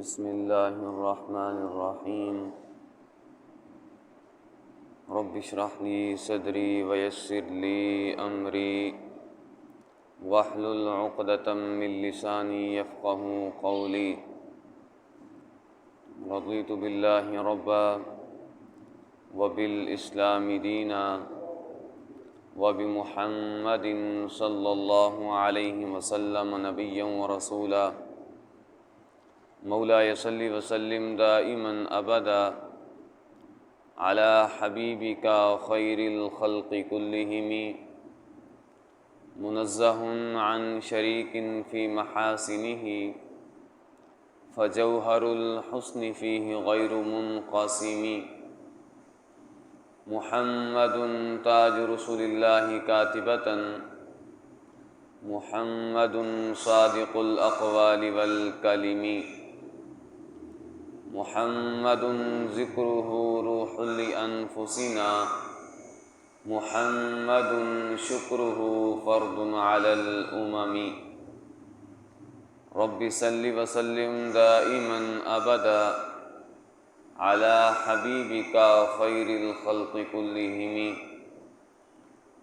بسم اللہ الرحمن الرحیم رب اشرح لی صدری ویسر لی امری واحلل عقدۃ من لسانی یفقہوا قولی رضیت باللہ ربا وبالاسلام دینا وبمحمد صلی اللہ علیہ وسلم نبیا ورسولا مولاي صل وسلم دائما ابدا على حبيبك خير الخلق كلهم منزه عن شريك في محاسنه فجوهر الحسن فيه غير منقسم محمد تاج رسول الله كاتبة محمد صادق الأقوال والكلم محمد ذکرہ روح لأنفسنا محمد شکرہ فرد علی الامم رب صل وسلم دائما ابدا علی حبیبک خیر الخلق کلہم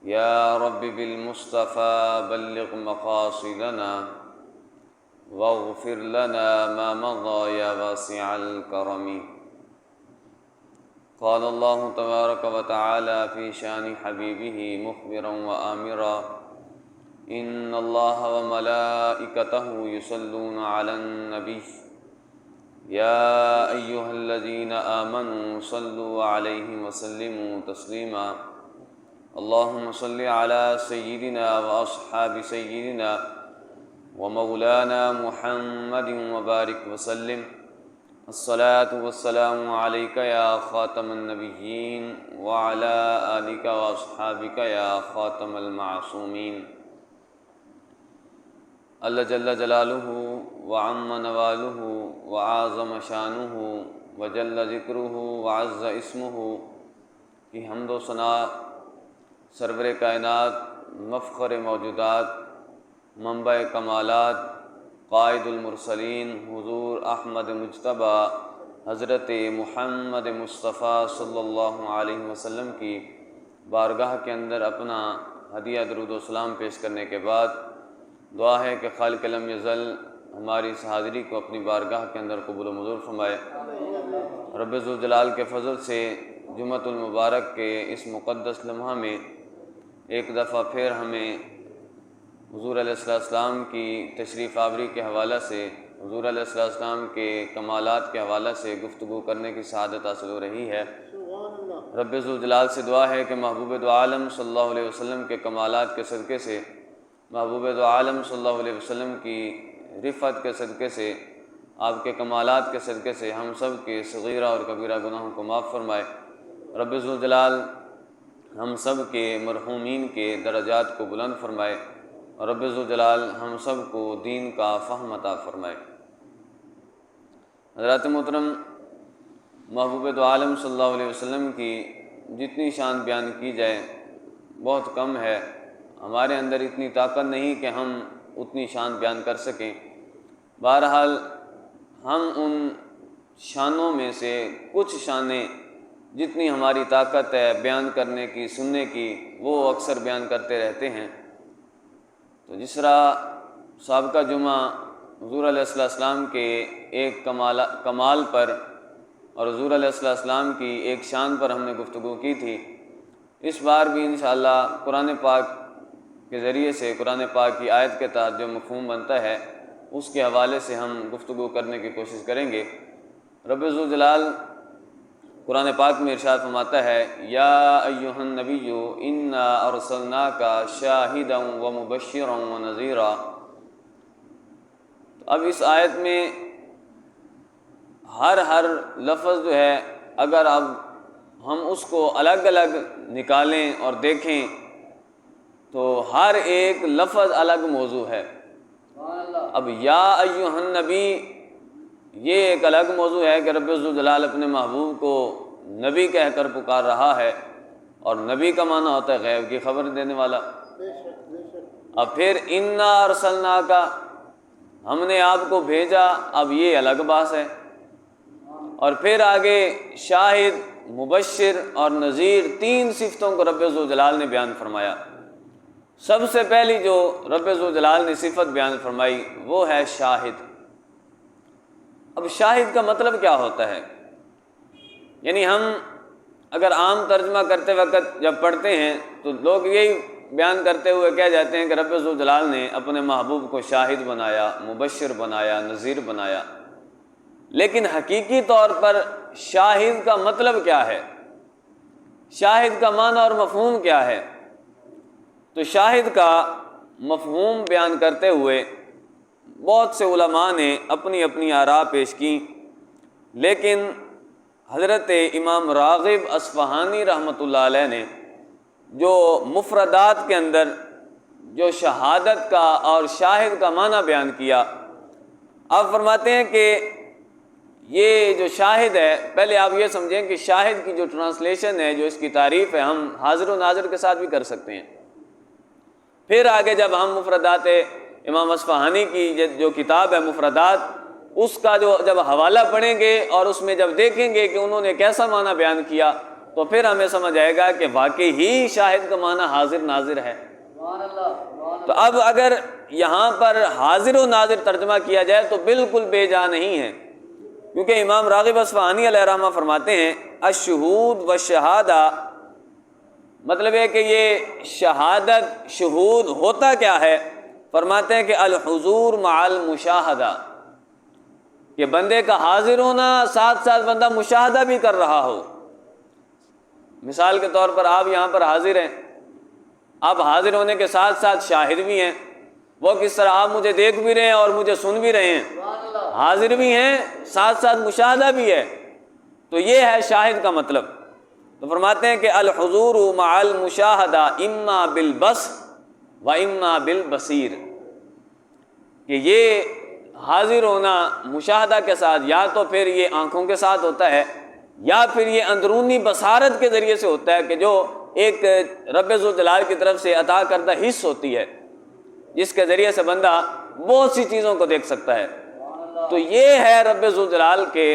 یا رب بالمصطفى بلغ مقاصدنا واغفر لنا ما مضى يا واسع الكرم قال الله تبارك وتعالى في شان حبيبه مخبرا وآمرا إن الله وملائكته يصلون على النبي يا أيها الذين آمنوا صلوا عليه وسلموا تسليما اللهم صل على سيدنا وأصحاب سيدنا ومولانا محمد وبارك وسلم الصلاة والسلام عليك يا خاتم النبيين وعلى آلك وأصحابك يا خاتم المعصومين اللہ جل جلالہ وعم نوالہ وعظم شانہ وجل ذکرہ وعز اسمہ کی حمد و ثنا سرور کائنات مفخر موجودات منبع کمالات قائد المرسلین حضور احمد مجتبیٰ حضرت محمد مصطفیٰ صلی اللہ علیہ وسلم کی بارگاہ کے اندر اپنا ہدیہ درود و سلام پیش کرنے کے بعد دعا ہے کہ خالق لم یزل ہماری اس حاضری کو اپنی بارگاہ کے اندر قبول و منظور فرمائے۔ رب ذوالجلال کے فضل سے جمعۃ المبارک کے اس مقدس لمحہ میں ایک دفعہ پھر ہمیں حضور علیہ السلام کی تشریف آوری کے حوالہ سے حضور علیہ السلام کے کمالات کے حوالہ سے گفتگو کرنے کی سعادت حاصل ہو رہی ہے۔ رب ذوالجلال سے دعا ہے کہ محبوب دو عالم صلی اللہ علیہ وسلم کے کمالات کے صدقے سے محبوب دو عالم صلی اللہ علیہ وسلم کی رفعت کے صدقے سے آپ کے کمالات کے صدقے سے ہم سب کے صغیرہ اور کبیرہ گناہوں کو معاف فرمائے۔ رب ذوالجلال ہم سب کے مرحومین کے درجات کو بلند فرمائے اور رب ذوالجلال ہم سب کو دین کا فہم عطا فرمائے۔ حضرات محترم، محبوب دو عالم صلی اللہ علیہ وسلم کی جتنی شان بیان کی جائے بہت کم ہے۔ ہمارے اندر اتنی طاقت نہیں کہ ہم اتنی شان بیان کر سکیں۔ بہرحال ہم ان شانوں میں سے کچھ شانیں جتنی ہماری طاقت ہے بیان کرنے کی سننے کی وہ اکثر بیان کرتے رہتے ہیں۔ تو جس طرح سابقہ جمعہ حضور علیہ السلام کے ایک کمال پر اور حضور علیہ السلام کی ایک شان پر ہم نے گفتگو کی تھی، اس بار بھی انشاءاللہ قرآن پاک کے ذریعے سے قرآن پاک کی آیت کے تحت جو مفہوم بنتا ہے اس کے حوالے سے ہم گفتگو کرنے کی کوشش کریں گے۔ رب ذوالجلال قرآن پاک میں ارشاد فرماتا ہے یا ایھا النبی انا ارسلناک شاہدا ومبشرا ونذیرا۔ اب اس آیت میں ہر لفظ جو ہے اگر اب ہم اس کو الگ الگ نکالیں اور دیکھیں تو ہر ایک لفظ الگ موضوع ہے۔ اب یا ایھا النبی یہ ایک الگ موضوع ہے کہ رب ذوالجلال اپنے محبوب کو نبی کہہ کر پکار رہا ہے، اور نبی کا معنی ہوتا ہے غیب کی خبر دینے والا۔ اب پھر انا ارسلناک ہم نے آپ کو بھیجا، اب یہ الگ بات ہے۔ اور پھر آگے شاہد، مبشر اور نذیر، تین صفتوں کو رب ذوالجلال نے بیان فرمایا۔ سب سے پہلی جو رب ذوالجلال نے صفت بیان فرمائی وہ ہے شاہد۔ اب شاہد کا مطلب کیا ہوتا ہے؟ یعنی ہم اگر عام ترجمہ کرتے وقت جب پڑھتے ہیں تو لوگ یہی بیان کرتے ہوئے کہہ جاتے ہیں کہ رب ذوالجلال نے اپنے محبوب کو شاہد بنایا، مبشر بنایا، نذیر بنایا۔ لیکن حقیقی طور پر شاہد کا مطلب کیا ہے؟ شاہد کا معنی اور مفہوم کیا ہے؟ تو شاہد کا مفہوم بیان کرتے ہوئے بہت سے علماء نے اپنی اپنی آراء پیش کی، لیکن حضرت امام راغب اصفہانی رحمۃ اللہ علیہ نے جو مفردات کے اندر جو شہادت کا اور شاہد کا معنی بیان کیا، آپ فرماتے ہیں کہ یہ جو شاہد ہے، پہلے آپ یہ سمجھیں کہ شاہد کی جو ٹرانسلیشن ہے، جو اس کی تعریف ہے، ہم حاضر و ناظر کے ساتھ بھی کر سکتے ہیں۔ پھر آگے جب ہم مفردات امام اصفہانی کی جو کتاب ہے مفردات، اس کا جو جب حوالہ پڑھیں گے اور اس میں جب دیکھیں گے کہ انہوں نے کیسا معنی بیان کیا، تو پھر ہمیں سمجھ آئے گا کہ واقعی ہی شاہد کا معنی حاضر ناظر ہے۔ تو اب اگر یہاں پر حاضر و ناظر ترجمہ کیا جائے تو بالکل بے جا نہیں ہے، کیونکہ امام راغب اصفہانی علیہ الرحمہ فرماتے ہیں الشہود والشہادہ، مطلب ہے کہ یہ شہادت، شہود ہوتا کیا ہے؟ فرماتے ہیں کہ الحضور مع المشاہدہ، کہ بندے کا حاضر ہونا ساتھ ساتھ بندہ مشاہدہ بھی کر رہا ہو۔ مثال کے طور پر آپ یہاں پر حاضر ہیں، آپ حاضر ہونے کے ساتھ ساتھ شاہد بھی ہیں۔ وہ کس طرح؟ آپ مجھے دیکھ بھی رہے ہیں اور مجھے سن بھی رہے ہیں، حاضر بھی ہیں ساتھ ساتھ مشاہدہ بھی ہے، تو یہ ہے شاہد کا مطلب۔ تو فرماتے ہیں کہ الحضور مع المشاہدہ اما بالبصر و اما بالبصیر، کہ یہ حاضر ہونا مشاہدہ کے ساتھ یا تو پھر یہ آنکھوں کے ساتھ ہوتا ہے، یا پھر یہ اندرونی بصارت کے ذریعے سے ہوتا ہے، کہ جو ایک رب ذوالجلال کی طرف سے عطا کردہ حس ہوتی ہے، جس کے ذریعے سے بندہ بہت سی چیزوں کو دیکھ سکتا ہے۔ تو یہ ہے رب ذوالجلال کے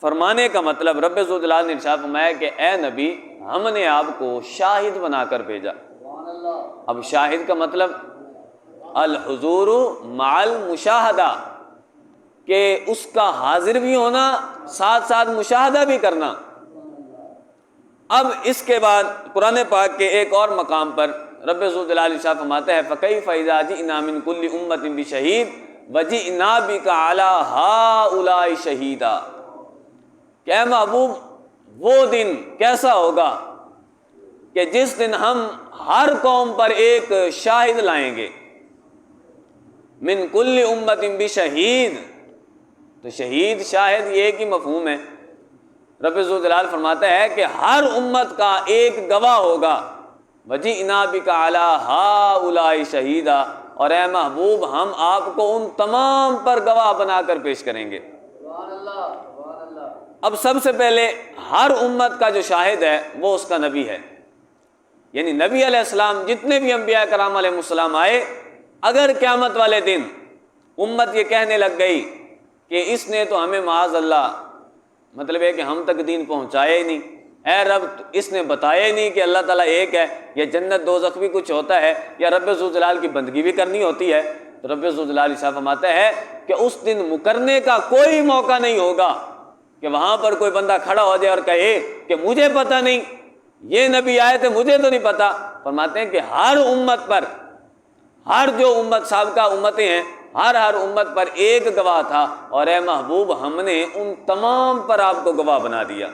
فرمانے کا مطلب۔ رب ذوالجلال نے ارشاد فرمایا کہ اے نبی، ہم نے آپ کو شاہد بنا کر بھیجا۔ اب شاہد کا مطلب الحضور مع المشاہدہ، کہ اس کا حاضر بھی ہونا ساتھ ساتھ مشاہدہ بھی کرنا۔ اب اس کے بعد قرآن پاک کے ایک اور مقام پر رب ذوالجلال ارشاد فرماتا ہے فَكَيْفَ إِذَا جِئْنَا مِن كُلِّ أُمَّةٍ بِشَهِيدٍ وَجِئْنَا بِكَ عَلَىٰ هَٰؤُلَاءِ شَهِيدًا، کہ اے محبوب وہ دن کیسا ہوگا کہ جس دن ہم ہر قوم پر ایک شاہد لائیں گے۔ من کل امت بشہید، تو شہید شاہد یہ ایک ہی مفہوم ہے۔ رب ذوالجلال فرماتا ہے کہ ہر امت کا ایک گواہ ہوگا۔ وجئنا بک علی ہؤلاء شہیدا، اور اے محبوب ہم آپ کو ان تمام پر گواہ بنا کر پیش کریں گے۔ اب سب سے پہلے ہر امت کا جو شاہد ہے وہ اس کا نبی ہے، یعنی نبی علیہ السلام، جتنے بھی انبیاء کرام علیہ السلام آئے، اگر قیامت والے دن امت یہ کہنے لگ گئی کہ اس نے تو ہمیں معاذ اللہ، مطلب ہے کہ ہم تک دین پہنچایا ہی نہیں، اے رب اس نے بتایا ہی نہیں کہ اللہ تعالیٰ ایک ہے، یا جنت دوزخ بھی کچھ ہوتا ہے، یا رب ذوالجلال کی بندگی بھی کرنی ہوتی ہے، تو رب ذوالجلال صاحب فرماتا ہے کہ اس دن مکرنے کا کوئی موقع نہیں ہوگا کہ وہاں پر کوئی بندہ کھڑا ہو جائے اور کہے کہ مجھے پتہ نہیں، یہ نبی آئے تھے مجھے تو نہیں پتہ۔ فرماتے ہیں کہ ہر امت پر، ہر جو امت سابقہ امتیں ہیں، ہر امت پر ایک گواہ تھا، اور اے محبوب ہم نے ان تمام پر آپ کو گواہ بنا دیا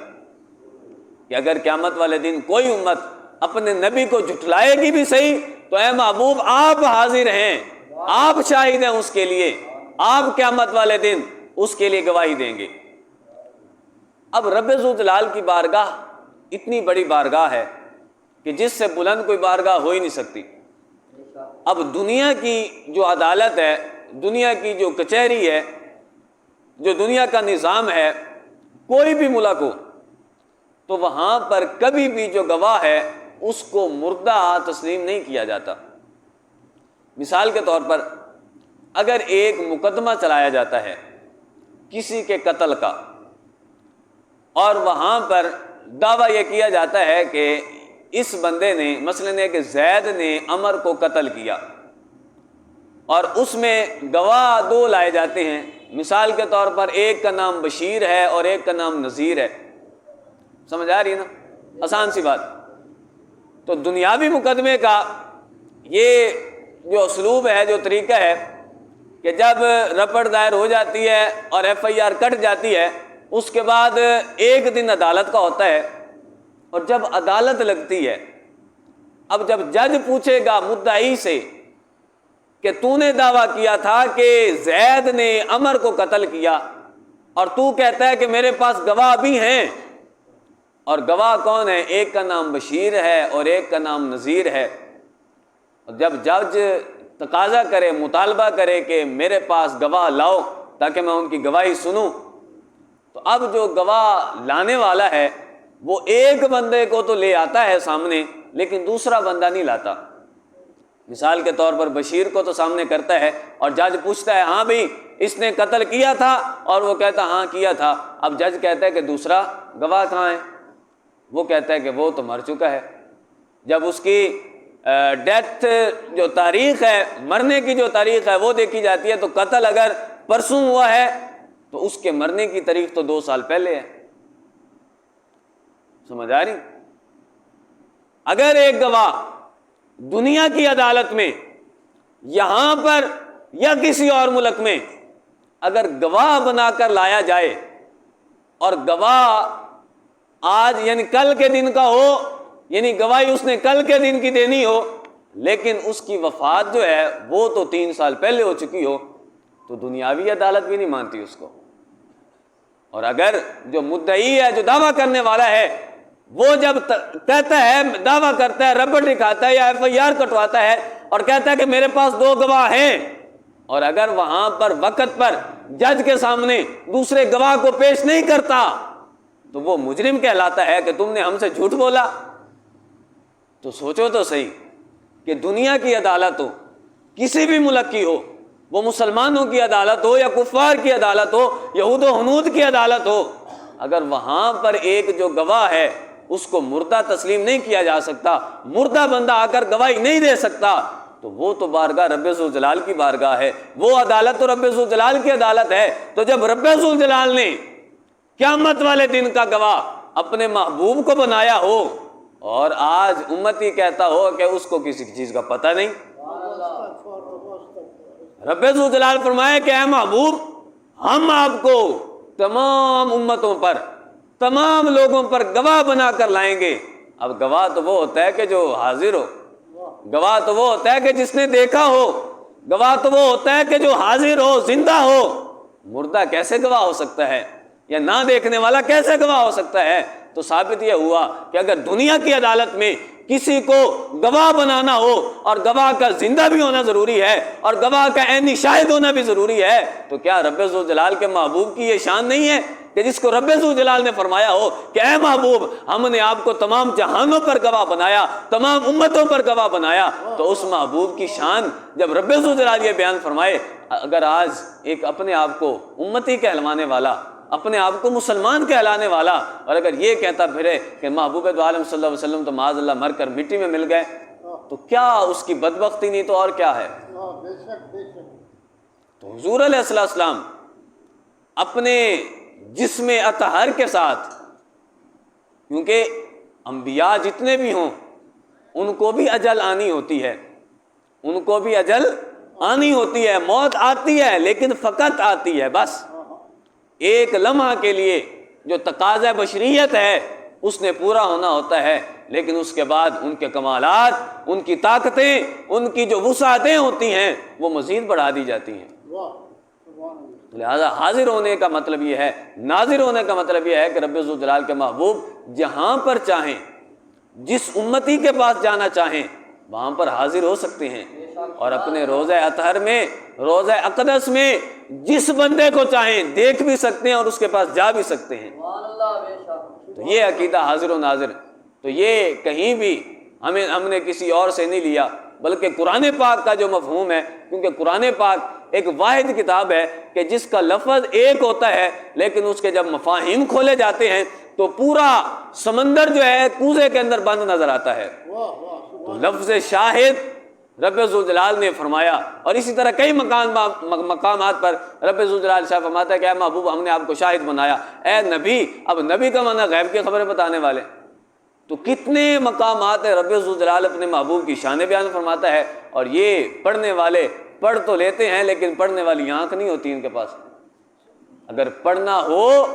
کہ اگر قیامت والے دن کوئی امت اپنے نبی کو جھٹلائے گی بھی صحیح، تو اے محبوب آپ حاضر ہیں، آپ شاہد ہیں اس کے لیے، آپ قیامت والے دن اس کے لیے گواہی دیں گے۔ اب رب ذوالجلال کی بارگاہ اتنی بڑی بارگاہ ہے کہ جس سے بلند کوئی بارگاہ ہو ہی نہیں سکتی۔ اب دنیا کی جو عدالت ہے، دنیا کی جو کچہری ہے، جو دنیا کا نظام ہے، کوئی بھی ملک ہو تو وہاں پر کبھی بھی جو گواہ ہے اس کو مردہ تسلیم نہیں کیا جاتا۔ مثال کے طور پر اگر ایک مقدمہ چلایا جاتا ہے کسی کے قتل کا، اور وہاں پر دعویٰ یہ کیا جاتا ہے کہ اس بندے نے، مثلاً کہ زید نے عمر کو قتل کیا، اور اس میں گواہ دو لائے جاتے ہیں، مثال کے طور پر ایک کا نام بشیر ہے اور ایک کا نام نذیر ہے، سمجھ آ رہی ہے نا؟ آسان سی بات۔ تو دنیاوی مقدمے کا یہ جو اسلوب ہے، جو طریقہ ہے کہ جب رپٹ دائر ہو جاتی ہے اور ایف آئی آر کٹ جاتی ہے، اس کے بعد ایک دن عدالت کا ہوتا ہے، اور جب عدالت لگتی ہے، اب جب جج پوچھے گا مدعی سے کہ تو نے دعویٰ کیا تھا کہ زید نے عمر کو قتل کیا، اور تو کہتا ہے کہ میرے پاس گواہ بھی ہیں، اور گواہ کون ہے؟ ایک کا نام بشیر ہے اور ایک کا نام نذیر ہے، اور جب جج تقاضا کرے، مطالبہ کرے کہ میرے پاس گواہ لاؤ تاکہ میں ان کی گواہی سنوں، تو اب جو گواہ لانے والا ہے وہ ایک بندے کو تو لے آتا ہے سامنے، لیکن دوسرا بندہ نہیں لاتا۔ مثال کے طور پر بشیر کو تو سامنے کرتا ہے، اور جج پوچھتا ہے ہاں بھئی اس نے قتل کیا تھا، اور وہ کہتا ہاں کیا تھا۔ اب جج کہتا ہے کہ دوسرا گواہ کہاں ہے؟ وہ کہتا ہے کہ وہ تو مر چکا ہے۔ جب اس کی ڈیتھ جو تاریخ ہے، مرنے کی جو تاریخ ہے وہ دیکھی جاتی ہے، تو قتل اگر پرسوں ہوا ہے تو اس کے مرنے کی تاریخ تو 2 سال پہلے ہے۔ سمجھ آ رہی؟ اگر ایک گواہ دنیا کی عدالت میں، یہاں پر یا کسی اور ملک میں اگر گواہ بنا کر لایا جائے، اور گواہ آج یعنی کل کے دن کا ہو، یعنی گواہی اس نے کل کے دن کی دینی ہو، لیکن اس کی وفات جو ہے وہ تو 3 سال پہلے ہو چکی ہو، تو دنیاوی عدالت بھی نہیں مانتی اس کو۔ اور اگر جو مدعی ہے، جو دعویٰ کرنے والا ہے، وہ جب کہتا ہے، دعویٰ کرتا ہے، رپٹ دکھاتا ہے یا ایف آئی آر کٹواتا ہے اور کہتا ہے کہ میرے پاس 2 گواہ ہیں، اور اگر وہاں پر وقت پر جج کے سامنے دوسرے گواہ کو پیش نہیں کرتا، تو وہ مجرم کہلاتا ہے کہ تم نے ہم سے جھوٹ بولا۔ تو سوچو تو صحیح کہ دنیا کی عدالت ہو، کسی بھی ملک کی ہو، وہ مسلمانوں کی عدالت ہو یا کفار کی عدالت ہو، یہود و ہنود کی عدالت ہو، اگر وہاں پر ایک جو گواہ ہے اس کو مردہ تسلیم نہیں کیا جا سکتا، مردہ بندہ آ کر گواہی نہیں دے سکتا، تو وہ تو بارگاہ رب ذوالجلال کی بارگاہ ہے، وہ عدالت تو رب ذوالجلال کی عدالت ہے۔ تو جب رب ذوالجلال نے قیامت والے دن کا گواہ اپنے محبوب کو بنایا ہو، اور آج امتی کہتا ہو کہ اس کو کسی چیز کا پتہ نہیں، رب ذوالجلال فرمائے کہ اے محبوب، ہم آپ کو تمام امتوں پر، تمام لوگوں پر گواہ بنا کر لائیں گے۔ اب گواہ تو وہ ہوتا ہے کہ جو حاضر ہو، گواہ تو وہ ہوتا ہے کہ جس نے دیکھا ہو، گواہ تو وہ ہوتا ہے کہ جو حاضر ہو، زندہ ہو۔ مردہ کیسے گواہ ہو سکتا ہے؟ یا نہ دیکھنے والا کیسے گواہ ہو سکتا ہے؟ تو ثابت یہ ہوا کہ اگر دنیا کی عدالت میں کسی کو گواہ بنانا ہو، اور گواہ کا زندہ بھی ہونا ضروری ہے اور گواہ کا عینی شاہد ہونا بھی ضروری ہے، تو کیا رب ذوالجلال کے محبوب کی یہ شان نہیں ہے کہ جس کو رب ذوالجلال نے فرمایا ہو کہ اے محبوب، ہم نے آپ کو تمام جہانوں پر گواہ بنایا، تمام امتوں پر گواہ بنایا۔ تو اس محبوب کی شان جب رب ذوالجلال یہ بیان فرمائے، اگر آج ایک اپنے آپ کو امتی کہلوانے والا، اپنے آپ کو مسلمان کہلانے والا، اور اگر یہ کہتا پھرے کہ محبوب دو عالم صلی اللہ علیہ وسلم تو معاذ اللہ مر کر مٹی میں مل گئے، تو کیا اس کی بدبختی نہیں تو اور کیا ہے؟ تو حضور علیہ السلام اپنے جسم اطہر کے ساتھ، کیونکہ انبیاء جتنے بھی ہوں ان کو بھی اجل آنی ہوتی ہے، ان کو بھی اجل آنی ہوتی ہے، موت آتی ہے، لیکن فقط آتی ہے، بس ایک لمحہ کے لیے جو تقاضا بشریت ہے اس نے پورا ہونا ہوتا ہے، لیکن اس کے بعد ان کے کمالات، ان کی طاقتیں، ان کی جو وسعتیں ہوتی ہیں وہ مزید بڑھا دی جاتی ہیں۔ لہذا حاضر ہونے کا مطلب یہ ہے، ناظر ہونے کا مطلب یہ ہے کہ رب ذوالجلال کے محبوب جہاں پر چاہیں، جس امتی کے پاس جانا چاہیں وہاں پر حاضر ہو سکتے ہیں، اور اپنے روضہ اطہر میں، روضہ اقدس میں جس بندے کو چاہیں دیکھ بھی سکتے ہیں اور اس کے پاس جا بھی سکتے ہیں۔ تو یہ عقیدہ حاضر و ناظر، تو یہ کہیں بھی ہم نے کسی اور سے نہیں لیا، بلکہ قرآن پاک کا جو مفہوم ہے، کیونکہ قرآن پاک ایک واحد کتاب ہے کہ جس کا لفظ ایک ہوتا ہے لیکن اس کے جب مفاہیم کھولے جاتے ہیں تو پورا سمندر جو ہے کوزے کے اندر بند نظر آتا ہے۔ تو لفظ شاہد رب ذوالجلال نے فرمایا، اور اسی طرح کئی مقامات پر رب ذوالجلال شاہ فرماتا ہے کہ اے محبوب ہم نے آپ کو شاہد بنایا، اے نبی۔ اب نبی کا معنی غیب کی خبریں بتانے والے، تو کتنے مقامات رب ذوالجلال اپنے محبوب کی شان بیان فرماتا ہے، اور یہ پڑھنے والے پڑھ تو لیتے ہیں لیکن پڑھنے والی آنکھ نہیں ہوتی ان کے پاس۔ اگر پڑھنا ہو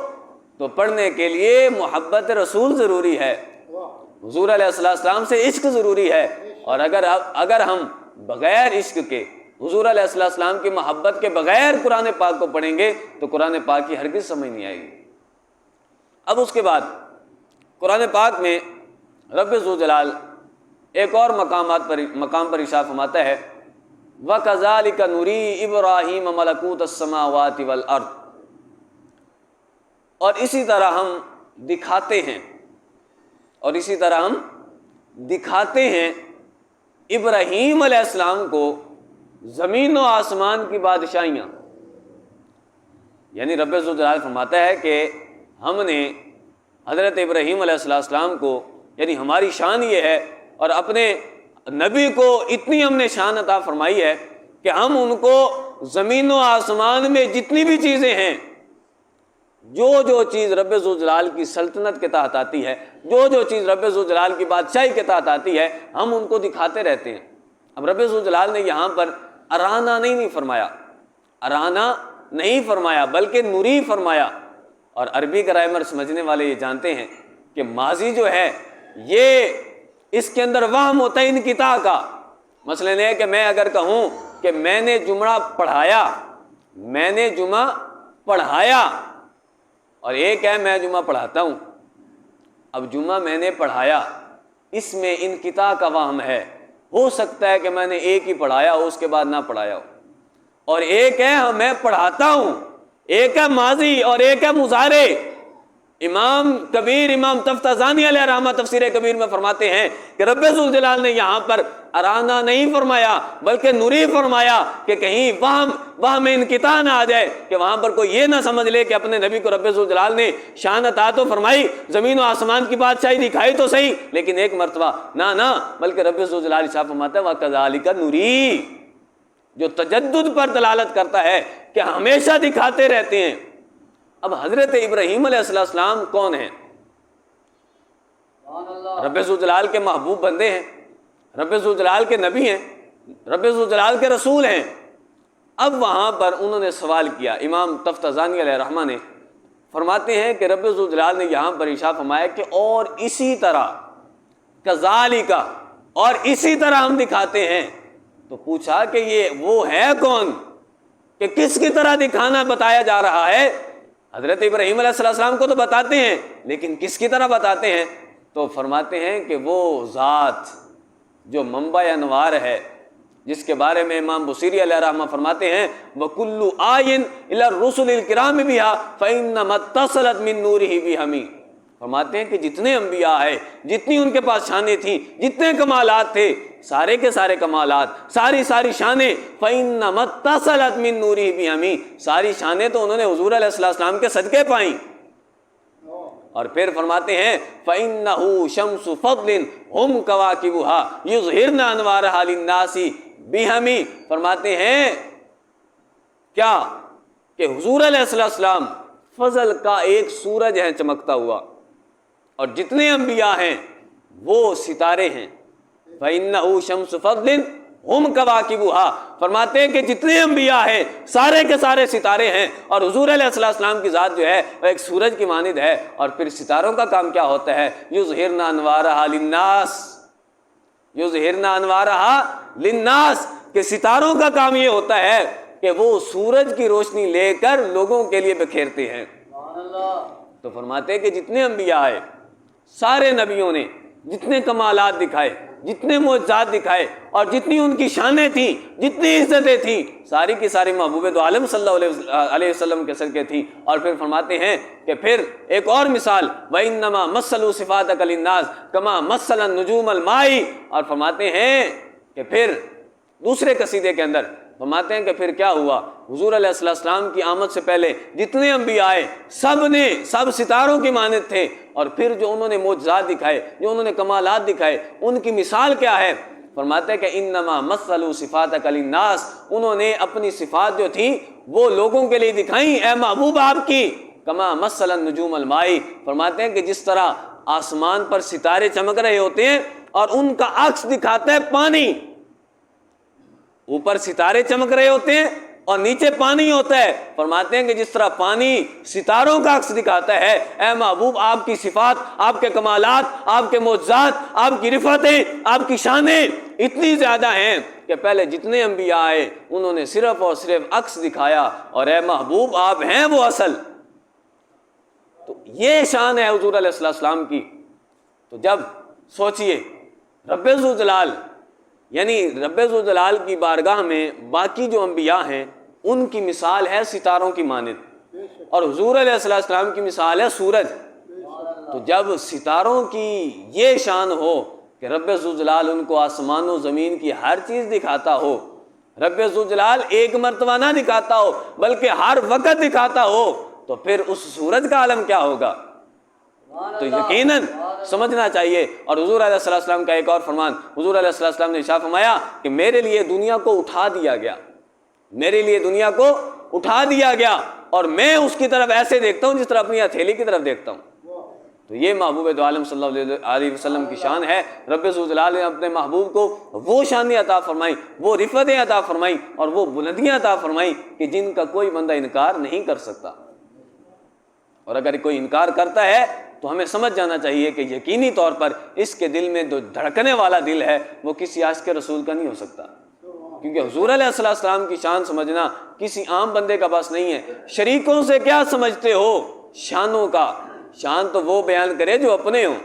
تو پڑھنے کے لیے محبت رسول ضروری ہے، حضور علیہ السلام سے عشق ضروری ہے، اور اگر ہم بغیر عشق کے حضور علیہ السلام کی محبت کے بغیر قرآن پاک کو پڑھیں گے تو قرآن پاک کی ہرگز سمجھ نہیں آئے گی۔ اب اس کے بعد قرآن پاک میں رب ذوالجلال ایک اور مقام پر ارشاد فرماتا ہے وَكَذَلِكَ نُرِي إِبْرَاهِيمَ مَلَكُوتَ السَّمَاوَاتِ وَالْأَرْضِ، اور اسی طرح ہم دکھاتے ہیں ابراہیم علیہ السلام کو زمین و آسمان کی بادشاہیاں۔ یعنی رب ذوالجلال فرماتا ہے کہ ہم نے حضرت ابراہیم علیہ السلام کو، یعنی ہماری شان یہ ہے، اور اپنے نبی کو اتنی ہم نے شان عطا فرمائی ہے کہ ہم ان کو زمین و آسمان میں جتنی بھی چیزیں ہیں، جو چیز رب ذوالجلال کی سلطنت کے تحت آتی ہے، جو چیز رب ذوالجلال کی بادشاہی کے تحت آتی ہے، ہم ان کو دکھاتے رہتے ہیں۔ اب رب ذوالجلال نے یہاں پر ارانا نہیں فرمایا بلکہ نوری فرمایا، اور عربی کا گرامر سمجھنے والے یہ جانتے ہیں کہ ماضی جو ہے یہ اس کے اندر وہم ہوتا ہے انقطاع کا۔ مثلا یہ کہ میں اگر کہوں کہ میں نے جمعہ پڑھایا اور ایک ہے میں جمعہ پڑھاتا ہوں، اب جمعہ میں نے پڑھایا، اس میں انقطاع کا وہم ہے، ہو سکتا ہے کہ میں نے ایک ہی پڑھایا ہو اس کے بعد نہ پڑھایا ہو، اور ایک ہے میں پڑھاتا ہوں، ایک ہے ماضی اور ایک ہے مضارع۔ امام تفتازانی علیہ رحمہ تفسیر کبیر میں فرماتے ہیں کہ رب ذوالجلال نے یہاں پر ارانا نہیں فرمایا بلکہ نوری فرمایا کہ کہیں وہم انقطاع نہ آ جائے، کہ وہاں پر کوئی یہ نہ سمجھ لے کہ اپنے نبی کو رب ذوالجلال نے شان عطا تو فرمائی، زمین و آسمان کی بادشاہی دکھائی تو صحیح لیکن ایک مرتبہ، نہ بلکہ رب ذوالجلال صاحب فرماتا ہے وَكَذَلِكَ نُرِي، جو تجدد پر دلالت کرتا ہے کہ ہمیشہ دکھاتے رہتے ہیں۔ اب حضرت ابراہیم علیہ السلام کون ہیں؟ رب ذوالجلال کے محبوب بندے ہیں، رب ذوالجلال کے نبی ہیں، رب ذوالجلال کے رسول ہیں۔ اب وہاں پر انہوں نے سوال کیا، امام تفتازانی علیہ رحمہ نے فرماتے ہیں کہ رب ذوالجلال نے یہاں پر ارشاد فرمایا کہ اور اسی طرح کذالک، اور اسی طرح ہم دکھاتے ہیں۔ تو پوچھا کہ یہ وہ ہے کون کہ کس کی طرح دکھانا بتایا جا رہا ہے؟ حضرت ابراہیم علیہ السلام کو تو بتاتے ہیں لیکن کس کی طرح بتاتے ہیں؟ تو فرماتے ہیں کہ وہ ذات جو منبع انوار ہے، جس کے بارے میں امام بصیری علیہ رحمہ فرماتے ہیں وَكُلُّ آئٍ إِلَى الرُّسُلِ الْكِرَامِ بِهَا فَإِنَّمَا اتصلت مِن نُورِهِ بِهَمِي۔ فرماتے ہیں کہ جتنے انبیاء ہیں، جتنی ان کے پاس شانیں تھیں، جتنے کمالات تھے، سارے کے سارے کمالات، ساری شانیں فَإِنَّمَا اتصلت مِن نُورِهِ بِهَمِي، ساری شانیں تو انہوں نے حضور علیہ السلام کے صدقے پائیں۔ اور پھر فرماتے ہیں فَإِنَّهُ شَمْسُ فَضْلٍ هُمْ كَوَاكِبُهَا يُظْهِرْنَ أَنْوَارَهَا لِلنَّاسِ بِهَمِي۔ فرماتے ہیں کیا کہ حضور علیہ السلام فضل کا ایک سورج ہے چمکتا ہوا، اور جتنے انبیاء ہیں وہ ستارے ہیں۔ فَإِنَّهُ شَمْسُ فَضْلٍ ہم کواکبها، فرماتے ہیں کہ جتنے انبیاء ہیں سارے کے سارے ستارے ہیں، اور حضور علیہ السلام کی ذات جو ہے وہ ایک سورج کی مانند ہے۔ اور پھر ستاروں کا کام کیا ہوتا ہے؟ یظہرن انوارہا للناس، یظہرن انوارہا للناس، کہ ستاروں کا کام یہ ہوتا ہے کہ وہ سورج کی روشنی لے کر لوگوں کے لیے بکھیرتے ہیں۔ تو فرماتے ہیں کہ جتنے انبیاء آئے، سارے نبیوں نے جتنے کمالات دکھائے، جتنے معجزات دکھائے، اور جتنی ان کی شانیں تھیں، جتنی عزتیں تھیں، ساری کی ساری محبوب دو عالم صلی اللہ علیہ وسلم کے صدقے تھی۔ اور پھر فرماتے ہیں کہ پھر ایک اور مثال وَإِنَّمَا مَثَّلُوا صِفَاتَكَ لِلنَّاسِ كَمَا مَثَّلَ النُّجُومَ الْمَاءِ، اور فرماتے ہیں کہ پھر دوسرے قصیدے کے اندر فرماتے ہیں کہ پھر کیا ہوا، حضور علیہ السلام کی آمد سے پہلے جتنے انبیاء آئے سب ستاروں کی مانند تھے، اور پھر جو انہوں نے معجزات دکھائے، جو انہوں نے کمالات دکھائے، ان کی مثال کیا ہے؟ فرماتے ہیں کہ انما مثلوا صفاتک للناس، انہوں نے اپنی صفات جو تھی وہ لوگوں کے لیے دکھائیں اے محبوب آپ کی، کما مثل النجوم الماء، فرماتے ہیں کہ جس طرح آسمان پر ستارے چمک رہے ہوتے ہیں اور ان کا عکس دکھاتا ہے پانی، اوپر ستارے چمک رہے ہوتے ہیں اور نیچے پانی ہوتا ہے، فرماتے ہیں کہ جس طرح پانی ستاروں کا عکس دکھاتا ہے، اے محبوب آپ کی صفات، آپ کے کمالات، آپ کے معجزات، آپ کی رفعتیں، آپ کی شانیں اتنی زیادہ ہیں کہ پہلے جتنے انبیاء آئے انہوں نے صرف اور صرف عکس دکھایا، اور اے محبوب آپ ہیں وہ اصل۔ تو یہ شان ہے حضور علیہ السلام کی۔ تو جب سوچئے رب ذوالجلال، یعنی رب ذوالجلال کی بارگاہ میں باقی جو انبیاء ہیں ان کی مثال ہے ستاروں کی مانند، اور حضور علیہ السلام کی مثال ہے سورج۔ تو جب ستاروں کی یہ شان ہو کہ رب ذوالجلال ان کو آسمان و زمین کی ہر چیز دکھاتا ہو، رب ذوالجلال ایک مرتبہ نہ دکھاتا ہو بلکہ ہر وقت دکھاتا ہو، تو پھر اس سورج کا عالم کیا ہوگا؟ تو یقیناً سمجھنا چاہیے۔ اور حضور علیہ السلام کا ایک اور فرمان، حضور علیہ السلام نے ارشاد فرمایا کہ میرے لیے دنیا کو اٹھا دیا گیا، میرے لیے دنیا کو اٹھا دیا گیا، اور میں اس کی طرف ایسے دیکھتا ہوں جس طرح اپنی ہتھیلی کی طرف دیکھتا ہوں۔ تو یہ محبوب دو عالم صلی اللہ علیہ وسلم کی شان ہے۔ رب ذوالجلال نے اپنے محبوب کو وہ شانیں عطا فرمائیں، وہ رفعتیں عطا فرمائیں اور وہ بلندیاں عطا فرمائیں کہ جن کا کوئی بندہ انکار نہیں کر سکتا، اور اگر کوئی انکار کرتا ہے تو ہمیں سمجھ جانا چاہیے کہ یقینی طور پر اس کے دل میں جو دھڑکنے والا دل ہے وہ کسی عاشق رسول کا نہیں ہو سکتا، کیونکہ حضور علیہ السلام کی شان سمجھنا کسی عام بندے کا بس نہیں ہے۔ شریکوں سے کیا سمجھتے ہو شانوں کا؟ شان تو وہ بیان کرے جو اپنے ہوں۔